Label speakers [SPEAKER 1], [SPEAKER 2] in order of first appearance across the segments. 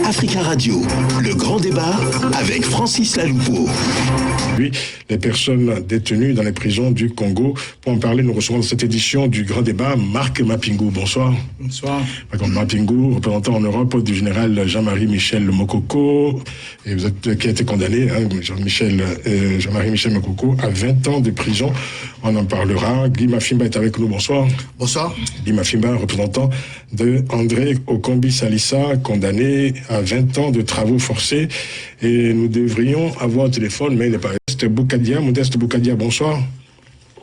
[SPEAKER 1] Africa Radio, le grand débat avec Francis Laloupeau.
[SPEAKER 2] Les personnes détenues dans les prisons du Congo. Pour en parler, nous recevons dans cette édition du grand débat Marc Mapingou. Bonsoir.
[SPEAKER 3] Bonsoir.
[SPEAKER 2] Marc Mapingou, représentant en Europe du général Jean-Marie Michel Mokoko, et vous êtes, qui a été condamné, Jean-Marie Michel Mokoko, à 20 ans de prison. On en parlera. Guy Mafimba est avec nous. Bonsoir.
[SPEAKER 3] Bonsoir.
[SPEAKER 2] Guy Mafimba, représentant de André Okombi Salissa, condamné à 20 ans de travaux forcés. Et nous devrions avoir au téléphone, mais il n'est pas. Modeste Boukadia, bonsoir.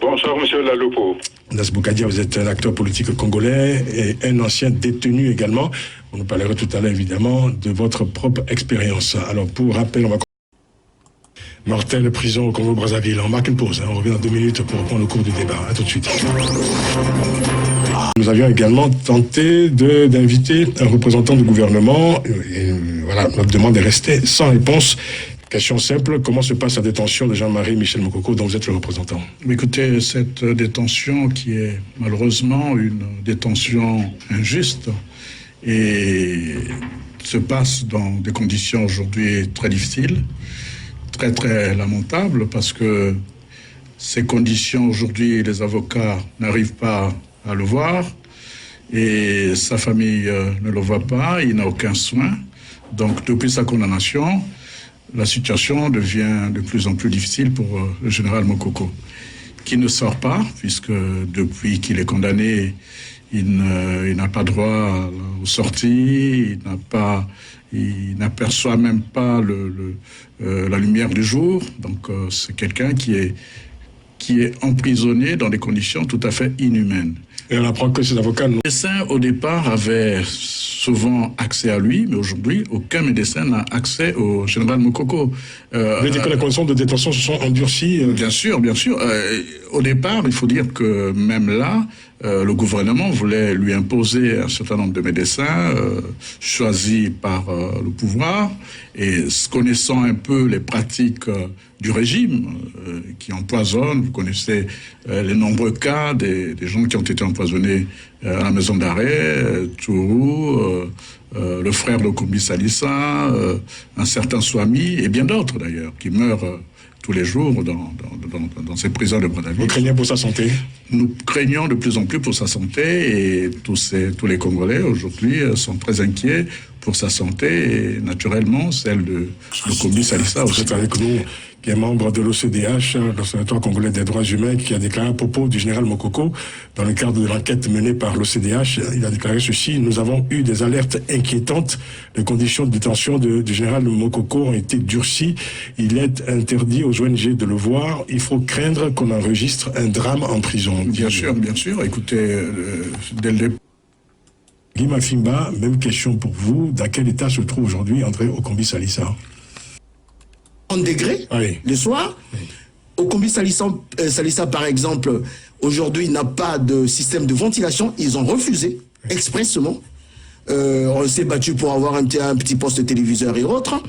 [SPEAKER 4] Bonsoir, monsieur Laloupeau.
[SPEAKER 2] Modeste Boukadia, vous êtes un acteur politique congolais et un ancien détenu également. On nous parlera tout à l'heure, évidemment, de votre propre expérience. Alors, pour rappel, on va... Mortelle prison au Congo-Brazzaville. On marque une pause. On revient dans 2 minutes pour reprendre le cours du débat. À tout de suite. Nous avions également tenté d'inviter un représentant du gouvernement. Et voilà, notre demande est restée sans réponse. Question simple, comment se passe la détention de Jean-Marie Michel Mokoko, dont vous êtes le représentant?
[SPEAKER 3] Écoutez, cette détention qui est malheureusement une détention injuste et se passe dans des conditions aujourd'hui très difficiles, très très lamentables, parce que ces conditions aujourd'hui, les avocats n'arrivent pas à le voir et sa famille ne le voit pas, il n'a aucun soin. Donc depuis sa condamnation, la situation devient de plus en plus difficile pour le général Mokoko, qui ne sort pas, puisque depuis qu'il est condamné, il n'a pas droit aux sorties, il n'aperçoit même pas la lumière du jour. Donc c'est quelqu'un qui est emprisonné dans des conditions tout à fait inhumaines.
[SPEAKER 2] Et on apprend que ces avocats...
[SPEAKER 3] Les médecins, au départ, avaient souvent accès à lui, mais aujourd'hui, aucun médecin n'a accès au général Mokoko.
[SPEAKER 2] Vous voulez dire que les conditions de détention se sont endurcies
[SPEAKER 3] Bien sûr, bien sûr. Au départ, il faut dire que même là, le gouvernement voulait lui imposer un certain nombre de médecins choisis par le pouvoir, et connaissant un peu les pratiques du régime qui empoisonnent, vous connaissez les nombreux cas des gens qui ont été empoisonnés à la maison d'arrêt, Tourou, le frère de Kombi Salissa, un certain Swami, et bien d'autres d'ailleurs, qui meurent tous les jours dans ces prisons de Brazzaville.
[SPEAKER 2] Vous craignez pour sa santé?
[SPEAKER 3] Nous craignons de plus en plus pour sa santé, et tous les Congolais aujourd'hui sont très inquiets pour sa santé, et naturellement celle de Kombi Salissa aussi.
[SPEAKER 2] Vous êtes avec nous, qui est membre de l'OCDH, l'Observatoire congolais des droits humains, qui a déclaré à propos du général Mokoko, dans le cadre de l'enquête menée par l'OCDH, il a déclaré ceci: nous avons eu des alertes inquiétantes, les conditions de détention du général Mokoko ont été durcies, il est interdit aux ONG de le voir, il faut craindre qu'on enregistre un drame en prison.
[SPEAKER 3] Bien sûr, écoutez, dès le départ.
[SPEAKER 2] Guy Mafimba, même question pour vous, dans quel état se trouve aujourd'hui André Okombi Salissa?
[SPEAKER 5] En degré, oui. Le soir. Oui. Okombi Salissa, par exemple, aujourd'hui n'a pas de système de ventilation. Ils ont refusé expressément. On s'est battu pour avoir un petit poste de téléviseur et autres.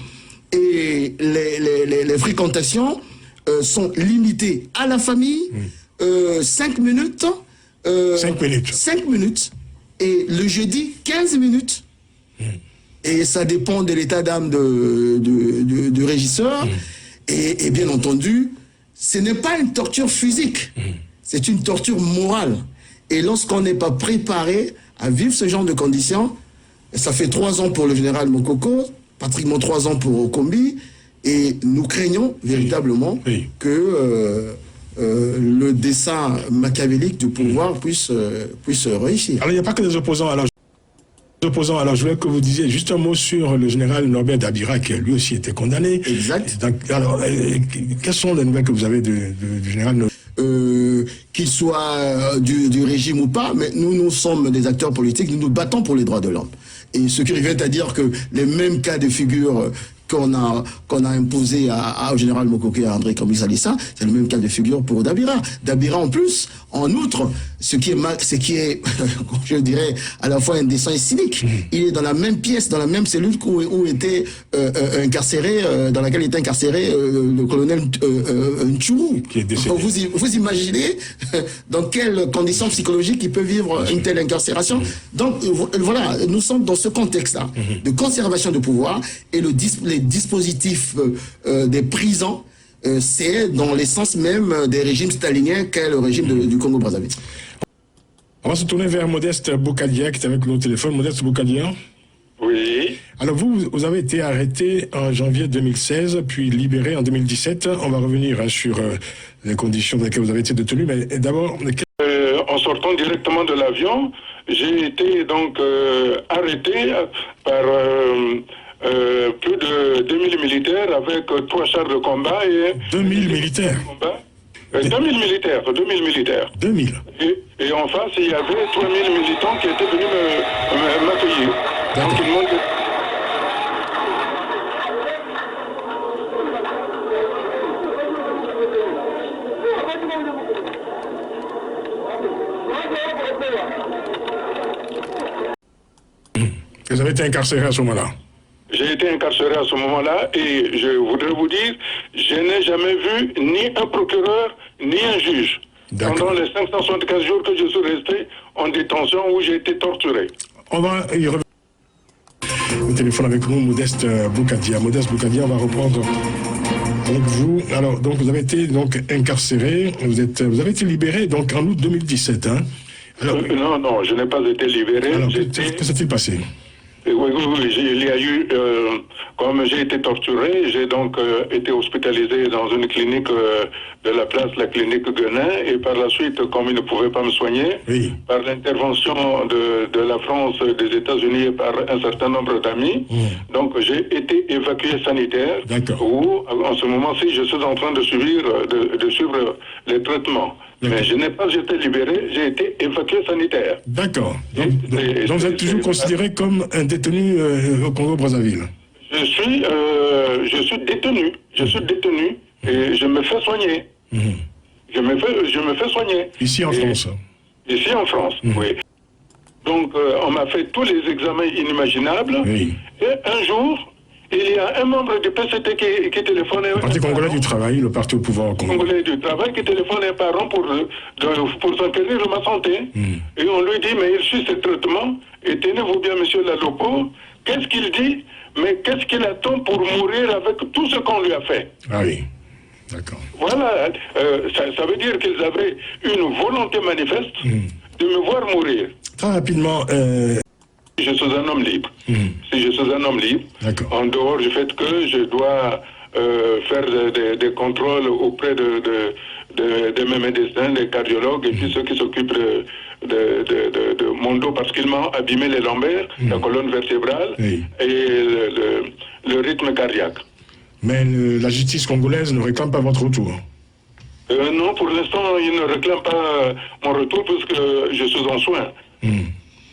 [SPEAKER 5] Et les fréquentations sont limitées à la famille. 5 minutes.
[SPEAKER 2] 5 minutes.
[SPEAKER 5] 5 minutes. Et le jeudi, 15 minutes. Et ça dépend de l'état d'âme du régisseur. Et bien entendu, ce n'est pas une torture physique. C'est une torture morale. Et lorsqu'on n'est pas préparé à vivre ce genre de conditions, ça fait 3 ans pour le général Mokoko, pratiquement 3 ans pour Okombi, et nous craignons véritablement que le dessein machiavélique du pouvoir puisse réussir.
[SPEAKER 2] Alors il n'y a pas que des opposants. Alors je voulais que vous disiez juste un mot sur le général Norbert Dabira, qui lui aussi était condamné.
[SPEAKER 5] Exact.
[SPEAKER 2] Donc, alors, quelles sont les nouvelles que vous avez du général Norbert?
[SPEAKER 5] Qu'il soit du régime ou pas, mais nous sommes des acteurs politiques, nous nous battons pour les droits de l'homme. Et ce qui revient à dire que les mêmes cas de figure qu'on a imposé au général Mokoko et à André Kambisa Salissa, c'est le même cas de figure pour Dabira. Dabira en plus, en outre, ce qui est je dirais, à la fois indécent et cynique, il est dans la même pièce, dans la même cellule où était incarcéré, dans laquelle était incarcéré le colonel Ntchourou.
[SPEAKER 2] Qui est décédé.
[SPEAKER 5] Vous imaginez dans quelles conditions psychologiques il peut vivre une telle incarcération. Donc voilà, nous sommes dans ce contexte-là de conservation de pouvoir, et les dispositifs des prisons, c'est dans l'essence même des régimes staliniens qu'est le régime du Congo-Brazzaville.
[SPEAKER 2] On va se tourner vers Modeste Boukadia qui est avec nous au téléphone. Modeste Boukadia.
[SPEAKER 4] Oui.
[SPEAKER 2] Alors vous avez été arrêté en janvier 2016, puis libéré en 2017. On va revenir sur les conditions dans lesquelles vous avez été détenu, mais d'abord...
[SPEAKER 4] En sortant directement de l'avion, j'ai été donc arrêté par plus de 2000 militaires avec 3 chars de combat et...
[SPEAKER 2] 2000 militaires
[SPEAKER 4] 2000 militaires, 2000 militaires.
[SPEAKER 2] 2000.
[SPEAKER 4] Et en face, il y avait 3000 militants qui étaient venus m'accueillir. Donc ils m'ont dit...
[SPEAKER 2] Vous avez été incarcéré à ce moment-là?
[SPEAKER 4] J'ai été incarcéré à ce moment-là et je voudrais vous dire, je n'ai jamais vu ni un procureur ni un juge pendant les 575 jours que je suis resté en détention où j'ai été torturé.
[SPEAKER 2] On va y revenir. Au téléphone avec nous, Modeste Boukadia. Modeste Boukadia, on va reprendre avec vous. Alors, donc, vous avez été donc incarcéré, vous avez été libéré donc en août 2017. Hein? Alors,
[SPEAKER 4] non, je n'ai pas été libéré.
[SPEAKER 2] Alors, que s'est-il passé?
[SPEAKER 4] Oui, il y a eu, comme j'ai été torturé, j'ai donc été hospitalisé dans une clinique de la place, la clinique Guenin, et par la suite, comme ils ne pouvaient pas me soigner, par l'intervention de la France, des États-Unis et par un certain nombre d'amis, donc j'ai été évacué sanitaire, où en ce moment-ci, je suis en train de suivre les traitements. Mais je n'ai pas été libéré, j'ai été évacué sanitaire.
[SPEAKER 2] D'accord. Donc vous êtes toujours considéré comme un détenu au Congo-Brazzaville?
[SPEAKER 4] Je suis détenu. Je suis détenu et je me fais soigner. Je me fais soigner.
[SPEAKER 2] Ici en France?
[SPEAKER 4] Ici en France, oui. Donc on m'a fait tous les examens inimaginables. Et un jour, il y a un membre du PCT qui téléphonait...
[SPEAKER 2] Le Parti congolais du travail, le parti au pouvoir au Congo.
[SPEAKER 4] Congolais du travail qui téléphone un parent pour s'enquérir de ma santé. Et on lui dit, mais il suit ce traitement. Et tenez-vous bien, monsieur Lalopo, qu'est-ce qu'il dit? Mais qu'est-ce qu'il attend pour mourir avec tout ce qu'on lui a fait?
[SPEAKER 2] Ah oui, d'accord.
[SPEAKER 4] Voilà, ça veut dire qu'ils avaient une volonté manifeste de me voir mourir.
[SPEAKER 2] Très rapidement...
[SPEAKER 4] Je suis un homme libre. Si je suis un homme libre, en dehors du fait que je dois faire des contrôles auprès de mes médecins, des cardiologues et puis ceux qui s'occupent de mon dos parce qu'ils m'ont abîmé les lombaires, la colonne vertébrale et le rythme cardiaque.
[SPEAKER 2] Mais la justice congolaise ne réclame pas votre retour?
[SPEAKER 4] Non, pour l'instant, ils ne réclament pas mon retour puisque je suis en soins.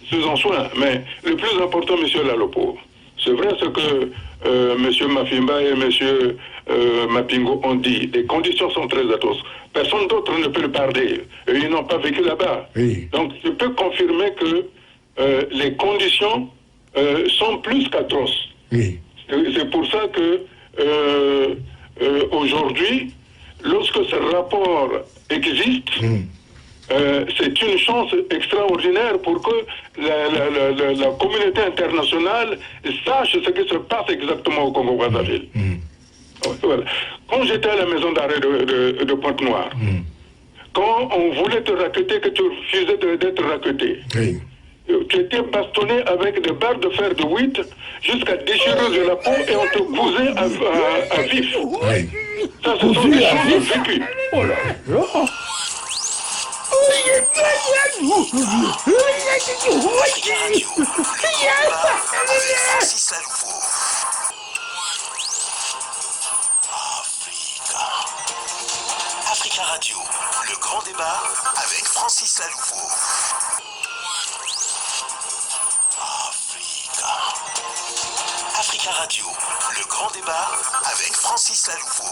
[SPEAKER 4] Je suis en soins, mais le plus important, monsieur Lalopo, c'est vrai ce que monsieur Mafimba et monsieur Mapingo ont dit. Les conditions sont très atroces. Personne d'autre ne peut le parler. Ils n'ont pas vécu là-bas. Donc, je peux confirmer que les conditions sont plus qu'atroces. C'est pour ça que aujourd'hui, lorsque ce rapport existe, c'est une chance extraordinaire pour que la communauté internationale sache ce qui se passe exactement au Congo-Brazzaville. Voilà. Quand j'étais à la maison d'arrêt de Pointe-Noire, quand on voulait te raqueter, que tu refusais d'être raqueté, tu étais bastonné avec des barres de fer de 8 jusqu'à déchirer de la peau et on te cousait à vif. Ça, ce sont des choses vécues. Oh là là.
[SPEAKER 1] Africa Radio, le grand débat avec Francis Laloufo. Africa Africa Radio, le grand débat avec Francis Laloufo.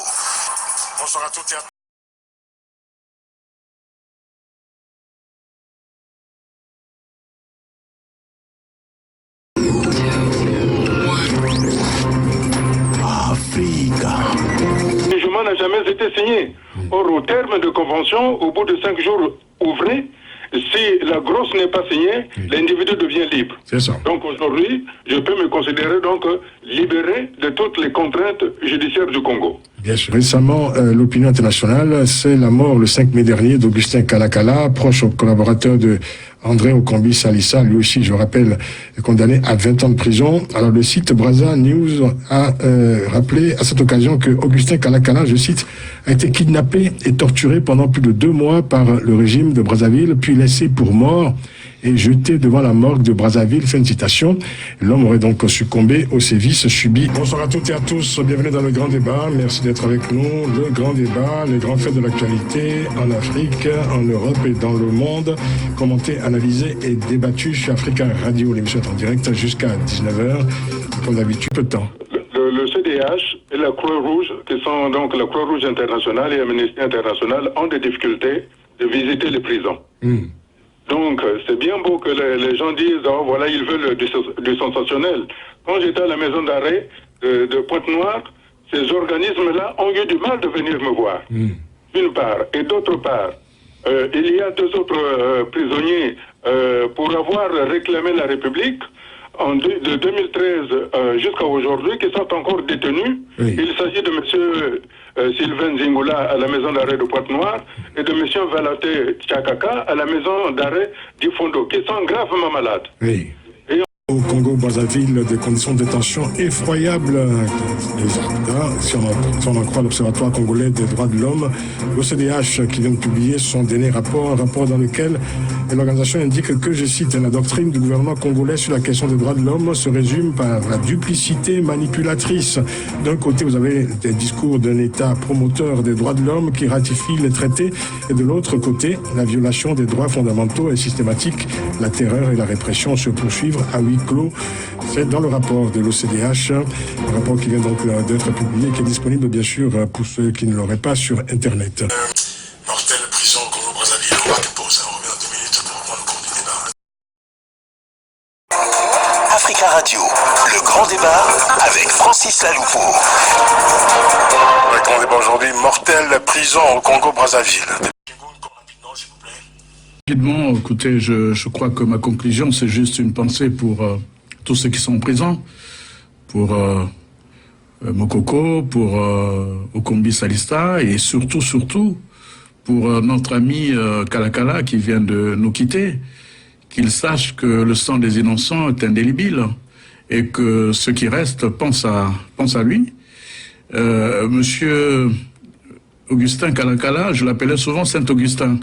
[SPEAKER 2] Bonsoir à toutes et à tous.
[SPEAKER 1] Africa.
[SPEAKER 4] Le jugement n'a jamais été signé. Or, au terme de convention, au bout de 5 jours ouvrés, si la grosse n'est pas signée, l'individu devient libre.
[SPEAKER 2] C'est ça.
[SPEAKER 4] Donc aujourd'hui, je peux me considérer donc libéré de toutes les contraintes judiciaires du Congo.
[SPEAKER 2] Bien sûr. Récemment, l'opinion internationale, c'est la mort le 5 mai dernier d'Augustin Kalakala, proche collaborateur de André Okombi Salissa, lui aussi, je rappelle, est condamné à 20 ans de prison. Alors le site Brazza News a rappelé à cette occasion que Augustin Kalakala, je cite, a été kidnappé et torturé pendant plus de 2 mois par le régime de Brazzaville, puis laissé pour mort et jeté devant la morgue de Brazzaville. Fin de citation. L'homme aurait donc succombé aux sévices subis. Bonsoir à toutes et à tous. Bienvenue dans le grand débat. Merci d'être avec nous. Le grand débat, les grands faits de l'actualité en Afrique, en Europe et dans le monde. Commenté, analysé et débattu sur Africa Radio. L'émission est en direct jusqu'à 19h. Comme d'habitude, peu de temps.
[SPEAKER 4] Le CDH et la Croix-Rouge, qui sont donc la Croix-Rouge internationale et Amnesty International, ont des difficultés de visiter les prisons. Donc, c'est bien beau que les gens disent, oh, voilà, ils veulent du sensationnel. Quand j'étais à la maison d'arrêt de Pointe-Noire, ces organismes-là ont eu du mal de venir me voir, d'une part. Et d'autre part, il y a 2 autres prisonniers pour avoir réclamé la République de 2013 jusqu'à aujourd'hui qui sont encore détenus. Oui. Il s'agit de M. Sylvain Zingula à la maison d'arrêt de Pointe-Noire et de M. Valaté Tchakaka à la maison d'arrêt d'Ifondo, qui sont gravement malades.
[SPEAKER 2] Oui. Au Congo-Brazzaville, des conditions de détention effroyables. Si on en croit l'Observatoire congolais des droits de l'homme, l'OCDH qui vient de publier son dernier rapport, un rapport dans lequel l'organisation indique que, je cite, la doctrine du gouvernement congolais sur la question des droits de l'homme se résume par la duplicité manipulatrice. D'un côté, vous avez des discours d'un État promoteur des droits de l'homme qui ratifie les traités, et de l'autre côté, la violation des droits fondamentaux est systématique. La terreur et la répression se poursuivent à huis clos. C'est dans le rapport de l'OCDH, un rapport qui vient donc d'être publié, qui est disponible bien sûr pour ceux qui ne l'auraient pas sur Internet. Mortelle prison Congo-Brazzaville, on va te poser, on revient dans 2 minutes pour reprendre le cours du débat.
[SPEAKER 1] Africa Radio, le grand débat avec Francis Laloufo.
[SPEAKER 2] Le grand débat aujourd'hui, mortelle prison au Congo-Brazzaville.
[SPEAKER 3] Rapidement, écoutez, je crois que ma conclusion, c'est juste une pensée pour tous ceux qui sont en prison, pour Mokoko, pour Okombi Salissa et surtout pour notre ami Kalakala qui vient de nous quitter, qu'il sache que le sang des innocents est indélébile et que ceux qui restent pensent à lui. Monsieur Augustin Kalakala, je l'appelais souvent Saint-Augustin.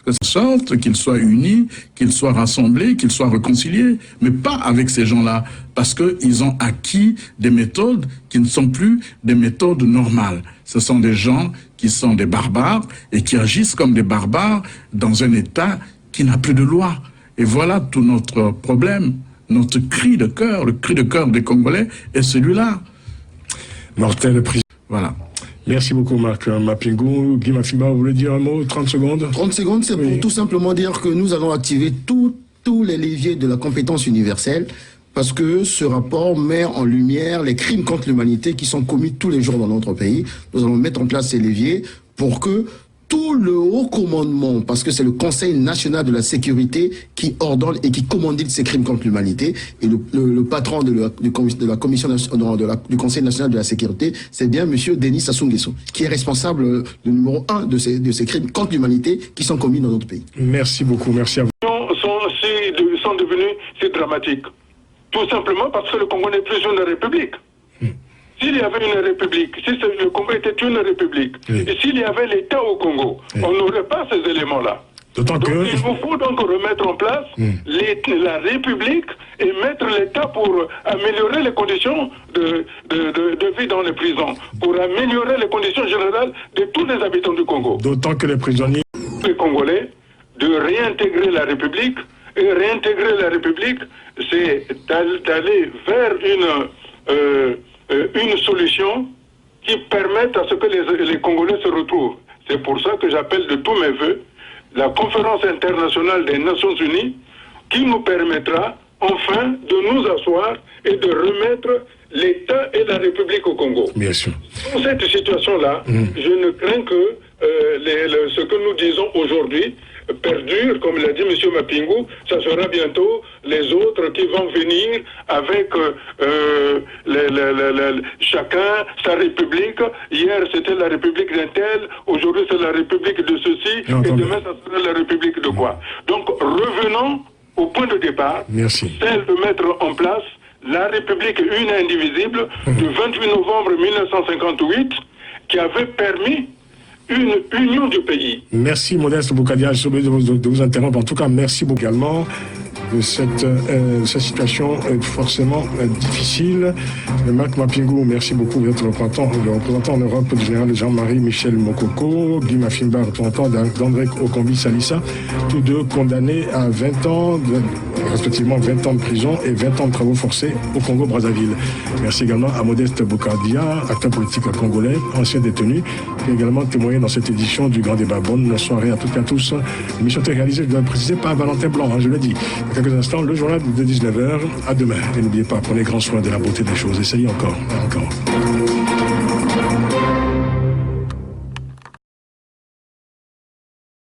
[SPEAKER 3] De sorte qu'ils soient unis, qu'ils soient rassemblés, qu'ils soient réconciliés, mais pas avec ces gens-là, parce qu'ils ont acquis des méthodes qui ne sont plus des méthodes normales. Ce sont des gens qui sont des barbares et qui agissent comme des barbares dans un État qui n'a plus de loi. Et voilà tout notre problème, notre cri de cœur, le cri de cœur des Congolais est celui-là.
[SPEAKER 2] Mortel prison.
[SPEAKER 3] Voilà.
[SPEAKER 2] Merci beaucoup Marc Mapingou. Guy Mafima, vous voulez dire un mot, 30 secondes?
[SPEAKER 5] 30 secondes, c'est pour tout simplement dire que nous allons activer tous les leviers de la compétence universelle parce que ce rapport met en lumière les crimes contre l'humanité qui sont commis tous les jours dans notre pays. Nous allons mettre en place ces leviers pour que tout le haut commandement, parce que c'est le Conseil national de la sécurité qui ordonne et qui commandite ces crimes contre l'humanité, et le patron du Conseil national de la sécurité, c'est bien Monsieur Denis Sassou Nguesso, qui est responsable le numéro 1 de ces crimes contre l'humanité qui sont commis dans notre pays.
[SPEAKER 2] Merci beaucoup, merci à vous.
[SPEAKER 4] Sont devenus si dramatiques. Tout simplement parce que le Congo n'est plus une république. S'il y avait une république, si le Congo était une république, et s'il y avait l'État au Congo, on n'aurait pas ces éléments-là.
[SPEAKER 2] D'autant que...
[SPEAKER 4] Il vous faut donc remettre en place la République et mettre l'État pour améliorer les conditions de vie dans les prisons, pour améliorer les conditions générales de tous les habitants du Congo.
[SPEAKER 2] D'autant que les prisonniers...
[SPEAKER 4] Les Congolais, de réintégrer la République, et réintégrer la République, c'est d'aller vers une solution qui permette à ce que les Congolais se retrouvent. C'est pour ça que j'appelle de tous mes voeux la conférence internationale des Nations Unies qui nous permettra enfin de nous asseoir et de remettre l'État et la République au Congo.
[SPEAKER 2] Bien sûr.
[SPEAKER 4] Dans cette situation-là, je ne crains que ce que nous disons aujourd'hui perdure, comme l'a dit M. Mapingou, ça sera bientôt les autres qui vont venir avec chacun sa république. Hier c'était la république d'un tel, aujourd'hui c'est la république de ceci, et demain ça sera la république de quoi. Donc revenons au point de départ, celle de mettre en place la République une et indivisible du 28 novembre 1958 qui avait permis une union du pays.
[SPEAKER 2] Merci Modeste Boukadia, je suis obligé de vous interrompre. En tout cas, merci beaucoup également de cette situation forcément difficile. Marc Mapingou, merci beaucoup d'être le représentant en Europe du général Jean-Marie Michel Mokoko, Guy Mafimba, représentant d'André Okombi Salissa, tous deux condamnés à 20 ans, respectivement 20 ans de prison et 20 ans de travaux forcés au Congo-Brazzaville. Merci également à Modeste Boukadia, acteur politique congolais, ancien détenu, qui a également témoigné dans cette édition du Grand Débat. Bonne soirée à toutes et à tous. L'émission était réalisée, je dois le préciser, par Valentin Blanc, je l'ai dit. Dans quelques instants, le journal de 19h. À demain. Et n'oubliez pas, prenez grand soin de la beauté des choses. Essayez encore.